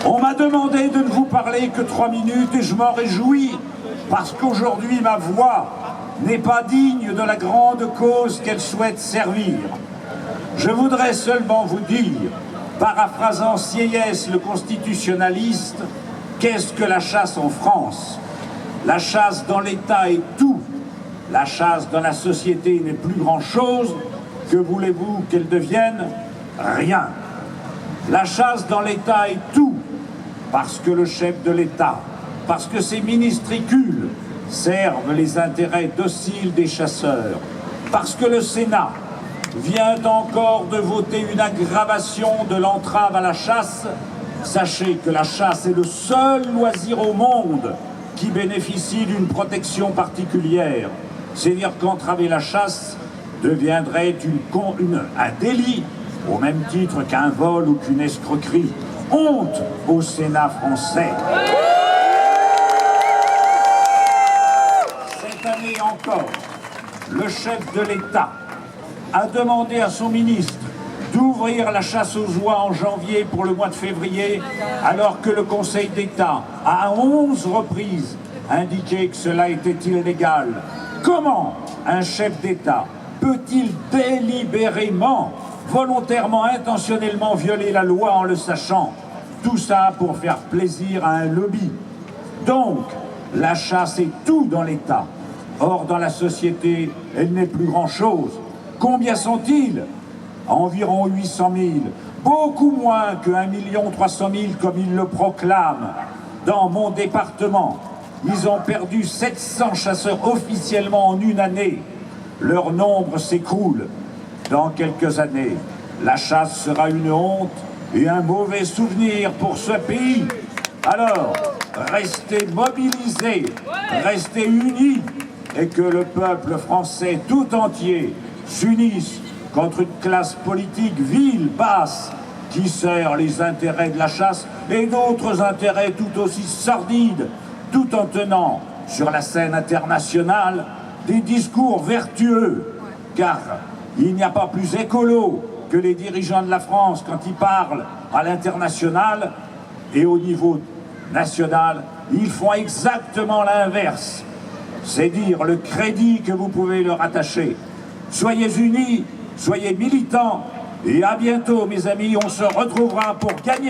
On m'a demandé de ne vous parler que 3 minutes et je m'en réjouis parce qu'aujourd'hui ma voix n'est pas digne de la grande cause qu'elle souhaite servir. Je voudrais seulement vous dire, paraphrasant Sieyès le constitutionnaliste, qu'est-ce que la chasse en France? La chasse dans l'État est tout. La chasse dans la société n'est plus grand-chose. Que voulez-vous qu'elle devienne? Rien. La chasse dans l'État est tout, parce que le chef de l'État, parce que ses ministricules servent les intérêts dociles des chasseurs, parce que le Sénat vient encore de voter une aggravation de l'entrave à la chasse. Sachez que la chasse est le seul loisir au monde qui bénéficie d'une protection particulière. C'est-à-dire qu'entraver la chasse deviendrait un délit, au même titre qu'un vol ou qu'une escroquerie. Honte au Sénat français. Cette année encore, le chef de l'État a demandé à son ministre d'ouvrir la chasse aux oies en janvier pour le mois de février, alors que le Conseil d'État a à 11 reprises indiqué que cela était illégal. Comment un chef d'État peut-il délibérément, volontairement, intentionnellement violer la loi en le sachant? Tout ça pour faire plaisir à un lobby. Donc, la chasse est tout dans l'État. Or, dans la société, elle n'est plus grand-chose. Combien sont-ils? Environ 800 000. Beaucoup moins que 1 300 000 comme ils le proclament. Dans mon département, ils ont perdu 700 chasseurs officiellement en une année. Leur nombre s'écroule. Dans quelques années, la chasse sera une honte et un mauvais souvenir pour ce pays. Alors, restez mobilisés, restez unis et que le peuple français tout entier s'unisse contre une classe politique vile, basse, qui sert les intérêts de la chasse et d'autres intérêts tout aussi sordides, tout en tenant sur la scène internationale des discours vertueux, car il n'y a pas plus écolo que les dirigeants de la France quand ils parlent à l'international, et au niveau national, ils font exactement l'inverse. C'est dire le crédit que vous pouvez leur attacher. Soyez unis, soyez militants, et à bientôt mes amis, on se retrouvera pour gagner.